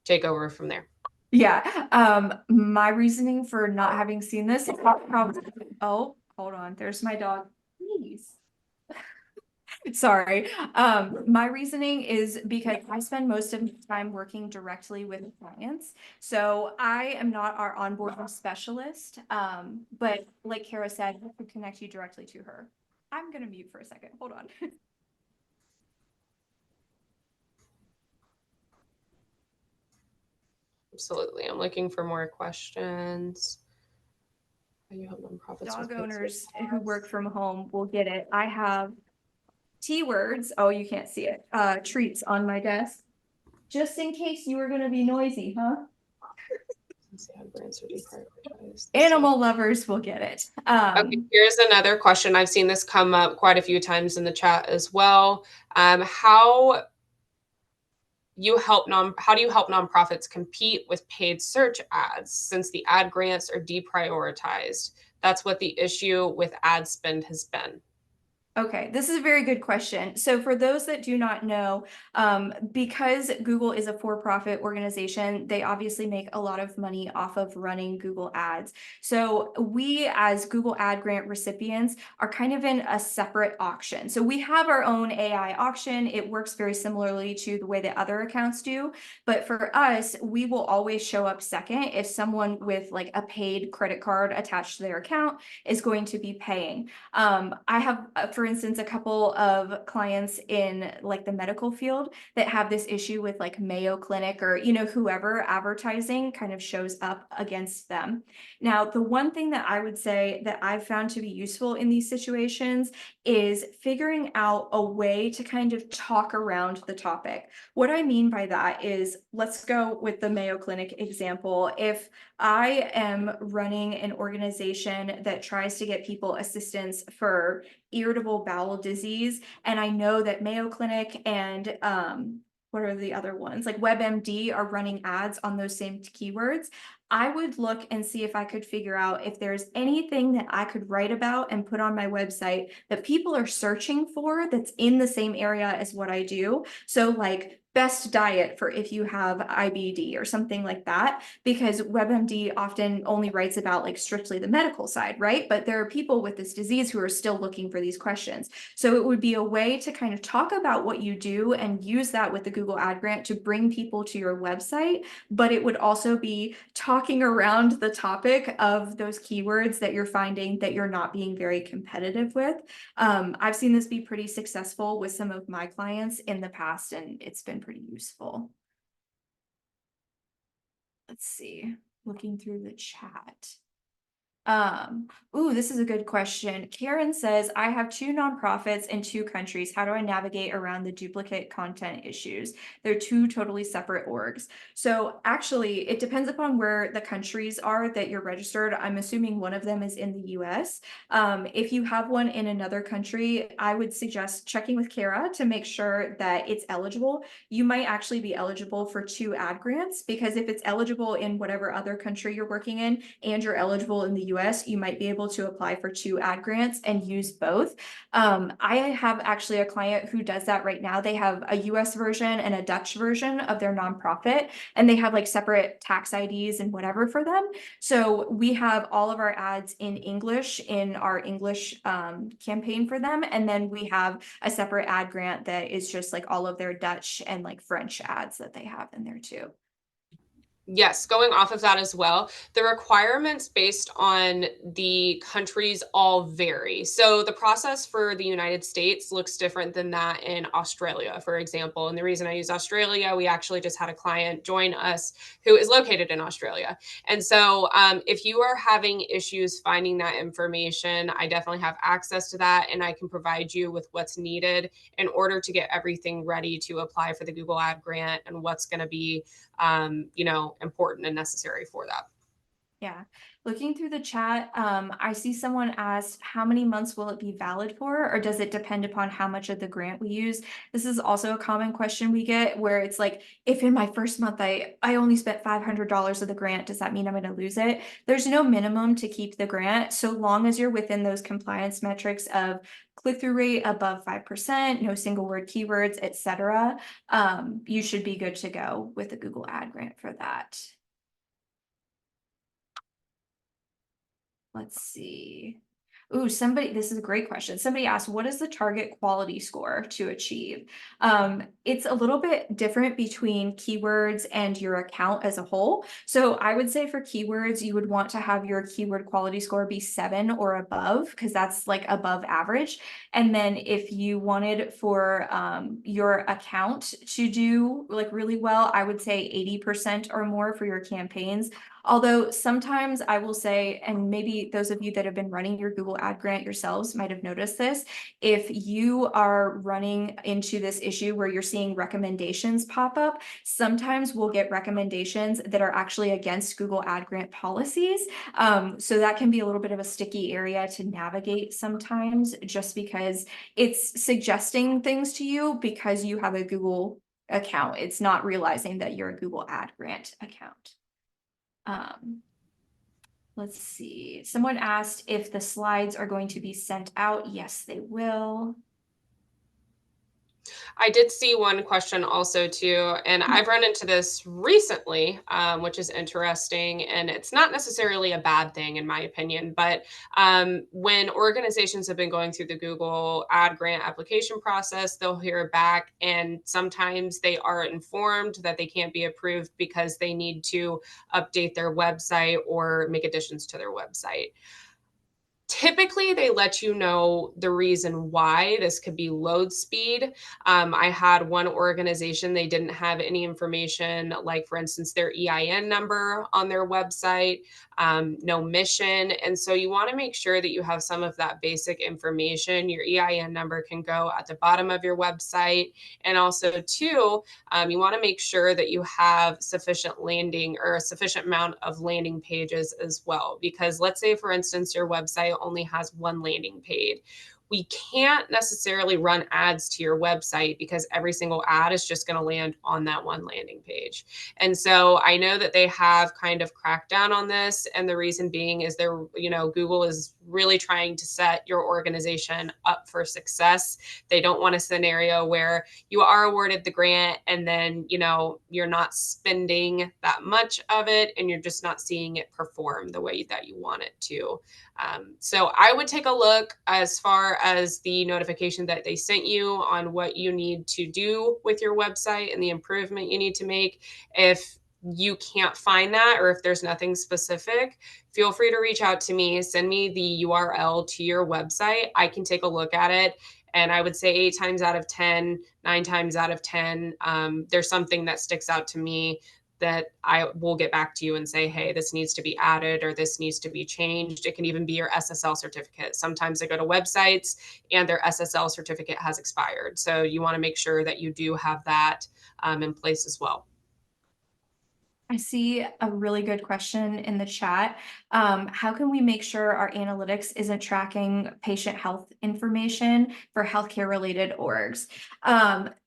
Speaker 2: take over from there.
Speaker 3: Yeah, my reasoning for not having seen this is probably, oh, hold on, there's my dog. Please. Sorry. My reasoning is because I spend most of my time working directly with clients. So I am not our onboarding specialist. But like Kara said, I could connect you directly to her. I'm gonna mute for a second. Hold on.
Speaker 2: Absolutely. I'm looking for more questions. How you help nonprofits
Speaker 3: Dog
Speaker 2: with paid
Speaker 3: owners
Speaker 2: search
Speaker 3: who
Speaker 2: ads?
Speaker 3: work from home will get it. I have T words. Oh, you can't see it. Treats on my desk. Just in case you were going to be noisy, huh?
Speaker 2: Since the ad grants are deprioritized.
Speaker 3: Animal lovers will get it.
Speaker 2: Okay, here's another question. I've seen this come up quite a few times in the chat as well. How do you help nonprofits compete with paid search ads since the ad grants are deprioritized? That's what the issue with ad spend has been.
Speaker 3: Okay, this is a very good question. So for those that do not know, because Google is a for-profit organization, they obviously make a lot of money off of running Google ads. So we as Google ad grant recipients are kind of in a separate auction. So we have our own AI auction. It works very similarly to the way that other accounts do. But for us, we will always show up second if someone with like a paid credit card attached to their account is going to be paying. I have, for instance, a couple of clients in like the medical field that have this issue with like Mayo Clinic or, whoever advertising kind of shows up against them. Now, the one thing that I would say that I've found to be useful in these situations is figuring out a way to kind of talk around the topic. What I mean by that is, let's go with the Mayo Clinic example. If I am running an organization that tries to get people assistance for irritable bowel disease, and I know that Mayo Clinic and what are the other ones? Like WebMD are running ads on those same keywords. I would look and see if I could figure out if there's anything that I could write about and put on my website that people are searching for that's in the same area as what I do. So like best diet for if you have IBD or something like that, because WebMD often only writes about like strictly the medical side, right? But there are people with this disease who are still looking for these questions. So it would be a way to kind of talk about what you do and use that with the Google Ad Grant to bring people to your website, but it would also be talking around the topic of those keywords that you're finding that you're not being very competitive with. I've seen this be pretty successful with some of my clients in the past, and it's been pretty useful. Let's see, looking through the chat. This is a good question. Karen says, I have 2 nonprofits in 2 countries. How do I navigate around the duplicate content issues? They're 2 totally separate orgs. So actually, it depends upon where the countries are that you're registered. I'm assuming one of them is in the US. If you have one in another country, I would suggest checking with Kara to make sure that it's eligible. You might actually be eligible for 2 ad grants, because if it's eligible in whatever other country you're working in and you're eligible in the US, you might be able to apply for 2 ad grants and use both. I have actually a client who does that right now. They have a US version and a Dutch version of their nonprofit, and they have like separate tax IDs and whatever for them. So we have all of our ads in English in our English campaign for them. And then we have a separate ad grant that is just like all of their Dutch and like French ads that they have in there too.
Speaker 2: Yes, going off of that as well, the requirements based on the countries all vary. So the process for the United States looks different than that in Australia, for example. And the reason I use Australia, we actually just had a client join us who is located in Australia. And so if you are having issues finding that information, I definitely have access to that, and I can provide you with what's needed in order to get everything ready to apply for the Google Ad Grant and what's going to be important and necessary for that.
Speaker 3: Yeah, looking through the chat, I see someone asked, how many months will it be valid for, or does it depend upon how much of the grant we use? This is also a common question we get, where it's like, if in my first month I only spent $500 of the grant, does that mean I'm going to lose it? There's no minimum to keep the grant, so long as you're within those compliance metrics of click-through rate above 5%, no single word keywords, etc. You should be good to go with the Google Ad Grant for that. Let's see. Ooh, this is a great question. Somebody asked, what is the target quality score to achieve? It's a little bit different between keywords and your account as a whole. So I would say for keywords, you would want to have your keyword quality score be 7 or above, because that's like above average. And then if you wanted for your account to do like really well, I would say 80% or more for your campaigns. Although sometimes I will say, and maybe those of you that have been running your Google Ad Grant yourselves might have noticed this, if you are running into this issue where you're seeing recommendations pop up, sometimes we'll get recommendations that are actually against Google Ad Grant policies. So that can be a little bit of a sticky area to navigate sometimes, just because it's suggesting things to you because you have a Google account. It's not realizing that you're a Google Ad Grant account. Let's see. Someone asked if the slides are going to be sent out. Yes, they will.
Speaker 2: I did see one question also too, and I've run into this recently, which is interesting, and it's not necessarily a bad thing in my opinion. But when organizations have been going through the Google Ad Grant application process, they'll hear back, and sometimes they are informed that they can't be approved because they need to update their website or make additions to their website. Typically, they let you know the reason why. This could be load speed. I had one organization, they didn't have any information, like for instance, their EIN number on their website, no mission. And so you want to make sure that you have some of that basic information. Your EIN number can go at the bottom of your website. And also, too, you want to make sure that you have sufficient landing or a sufficient amount of landing pages as well. Because let's say, for instance, your website only has one landing page. We can't necessarily run ads to your website because every single ad is just going to land on that one landing page. And so I know that they have kind of cracked down on this. And the reason being is Google is really trying to set your organization up for success. They don't want a scenario where you are awarded the grant and then, you're not spending that much of it and you're just not seeing it perform the way that you want it to. So I would take a look as far as the notification that they sent you on what you need to do with your website and the improvement you need to make. If you can't find that, or if there's nothing specific, feel free to reach out to me. Send me the URL to your website. I can take a look at it. And I would say 8 times out of 10, 9 times out of 10, there's something that sticks out to me that I will get back to you and say, hey, this needs to be added or this needs to be changed. It can even be your SSL certificate. Sometimes I go to websites and their SSL certificate has expired. So you want to make sure that you do have that in place as well.
Speaker 3: I see a really good question in the chat. How can we make sure our analytics isn't tracking patient health information for healthcare related orgs?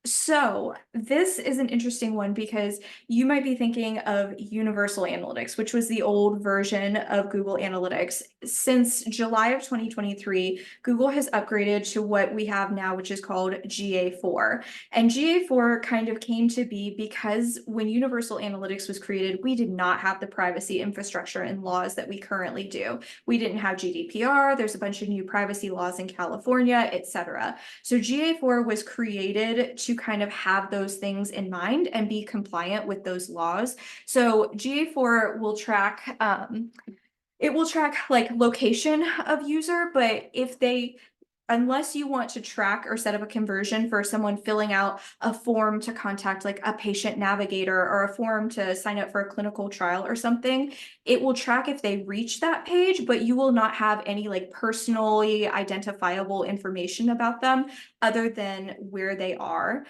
Speaker 3: So this is an interesting one because you might be thinking of Universal Analytics, which was the old version of Google Analytics. Since July of 2023, Google has upgraded to what we have now, which is called GA4. And GA4 kind of came to be because when Universal Analytics was created, we did not have the privacy infrastructure and laws that we currently do. We didn't have GDPR, there's a bunch of new privacy laws in California, etc. So GA4 was created to kind of have those things in mind and be compliant with those laws. So GA4 will track it will track like location of user, but unless you want to track or set up a conversion for someone filling out a form to contact like a patient navigator or a form to sign up for a clinical trial or something, it will track if they reach that page, but you will not have any like personally identifiable information about them other than where they are.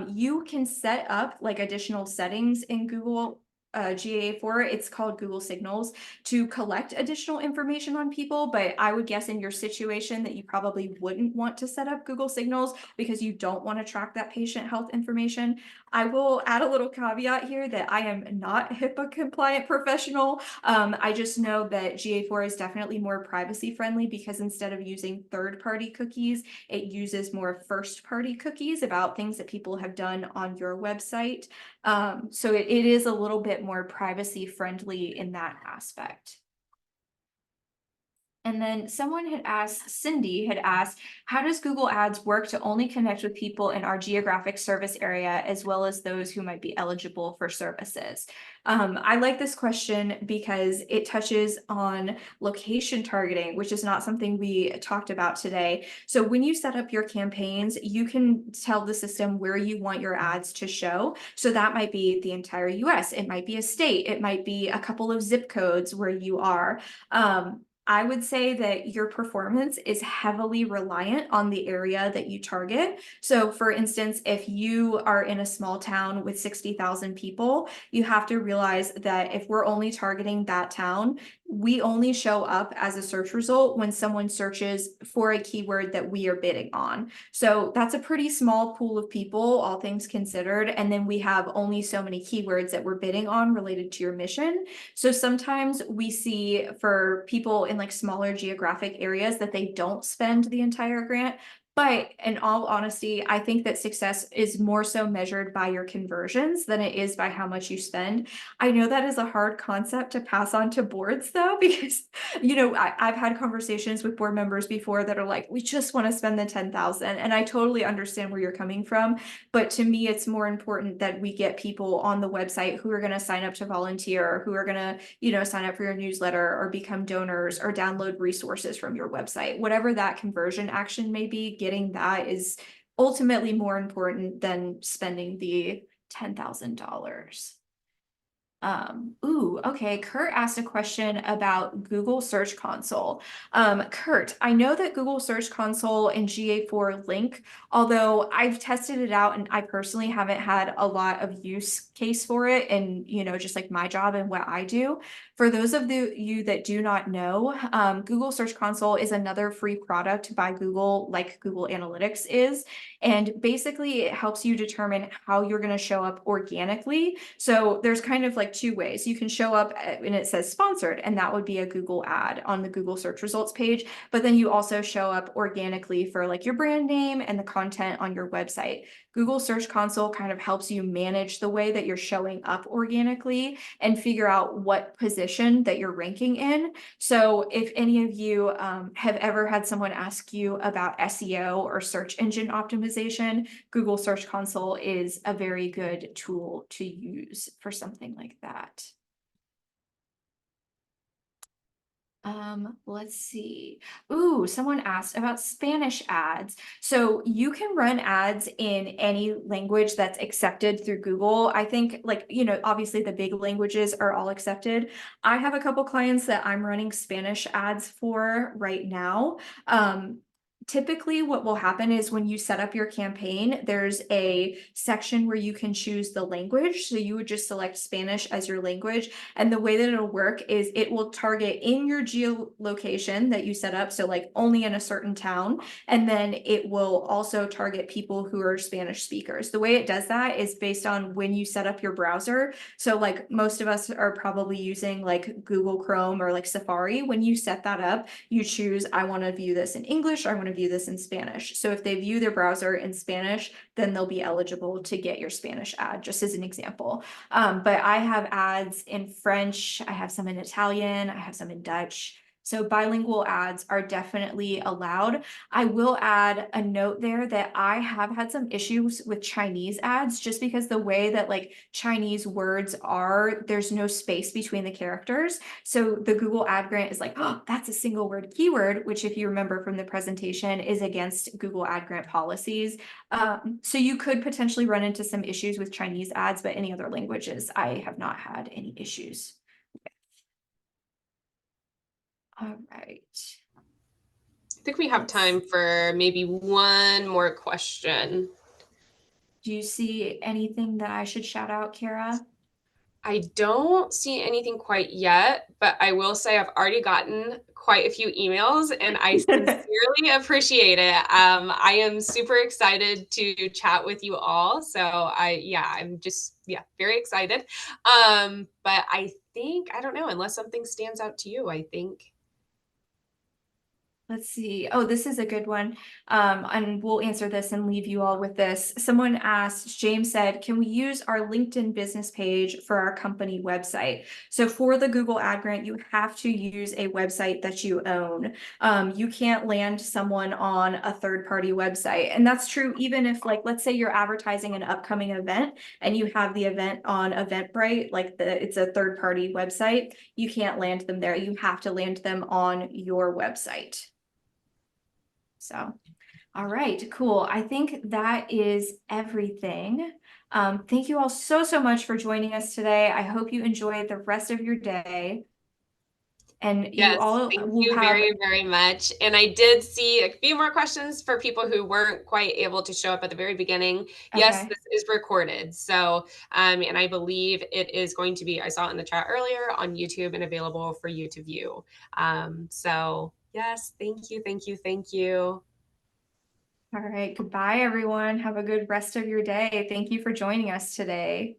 Speaker 3: You can set up like additional settings in Google GA4, it's called Google Signals, to collect additional information on people, but I would guess in your situation that you probably wouldn't want to set up Google Signals because you don't want to track that patient health information. I will add a little caveat here that I am not a HIPAA compliant professional. I just know that GA4 is definitely more privacy friendly because instead of using third-party cookies, it uses more first-party cookies about things that people have done on your website. So it is a little bit more privacy friendly in that aspect. And then someone had asked, Cindy had asked, how does Google Ads work to only connect with people in our geographic service area as well as those who might be eligible for services? I like this question because it touches on location targeting, which is not something we talked about today. So when you set up your campaigns, you can tell the system where you want your ads to show. So that might be the entire US, it might be a state, it might be a couple of zip codes where you are. I would say that your performance is heavily reliant on the area that you target. So, for instance, if you are in a small town with 60,000 people, you have to realize that if we're only targeting that town, we only show up as a search result when someone searches for a keyword that we are bidding on. So that's a pretty small pool of people, all things considered. And then we have only so many keywords that we're bidding on related to your mission. So sometimes we see for people in like smaller geographic areas that they don't spend the entire grant. But in all honesty, I think that success is more so measured by your conversions than it is by how much you spend. I know that is a hard concept to pass on to boards though, because I've had conversations with board members before that are like, we just want to spend the 10,000. And I totally understand where you're coming from. But to me, it's more important that we get people on the website who are going to sign up to volunteer, who are going to, sign up for your newsletter or become donors or download resources from your website. Whatever that conversion action may be, getting that is ultimately more important than spending the $10,000. Okay. Kurt asked a question about Google Search Console. Kurt, I know that Google Search Console and GA4 link, although I've tested it out and I personally haven't had a lot of use case for it and, just like my job and what I do. For those of you that do not know, Google Search Console is another free product by Google, like Google Analytics is. And basically it helps you determine how you're going to show up organically. So there's kind of like two ways. You can show up and it says sponsored, and that would be a Google ad on the Google search results page. But then you also show up organically for like your brand name and the content on your website. Google Search Console kind of helps you manage the way that you're showing up organically and figure out what position that you're ranking in. So if any of you have ever had someone ask you about SEO or search engine optimization, Google Search Console is a very good tool to use for something like that. Let's see. Ooh, someone asked about Spanish ads. So you can run ads in any language that's accepted through Google. I think obviously the big languages are all accepted. I have a couple clients that I'm running Spanish ads for right now. Typically what will happen is when you set up your campaign, there's a section where you can choose the language. So you would just select Spanish as your language. And the way that it'll work is it will target in your geolocation that you set up. So like only in a certain town. And then it will also target people who are Spanish speakers. The way it does that is based on when you set up your browser. So like most of us are probably using like Google Chrome or like Safari. When you set that up, you choose, I want to view this in English, or I want to view this in Spanish. So if they view their browser in Spanish, then they'll be eligible to get your Spanish ad, just as an example. But I have ads in French, I have some in Italian, I have some in Dutch. So bilingual ads are definitely allowed. I will add a note there that I have had some issues with Chinese ads just because the way that like Chinese words are, there's no space between the characters. So the Google ad grant is like, oh, that's a single word keyword, which if you remember from the presentation is against Google ad grant policies. So you could potentially run into some issues with Chinese ads, but any other languages, I have not had any issues. All right.
Speaker 2: I think we have time for maybe one more question.
Speaker 3: Do you see anything that I should shout out, Kara?
Speaker 2: I don't see anything quite yet, but I will say I've already gotten quite a few emails and I sincerely appreciate it. I am super excited to chat with you all. So I'm just, very excited. But I think, I don't know, unless something stands out to you, I think.
Speaker 3: Let's see. Oh, this is a good one. And we'll answer this and leave you all with this. Someone asked, James said, can we use our LinkedIn business page for our company website? So for the Google Ad Grant, you have to use a website that you own. You can't land someone on a third-party website. And that's true even if, like, let's say you're advertising an upcoming event and you have the event on Eventbrite, like it's a third-party website, you can't land them there. You have to land them on your website. So, all right, cool. I think that is everything. Thank you all so much for joining us today. I hope you enjoy the rest of your day. And you
Speaker 2: Yes,
Speaker 3: all
Speaker 2: thank
Speaker 3: will
Speaker 2: you
Speaker 3: have,
Speaker 2: very much. And I did see a few more questions for people who weren't quite able to show up at the very beginning. Yes,
Speaker 3: okay.
Speaker 2: this is recorded. So, and I believe it is going to be, I saw it in the chat earlier on YouTube and available for you to view. So yes, thank you, thank you, thank you.
Speaker 3: All right, goodbye, everyone. Have a good rest of your day. Thank you for joining us today.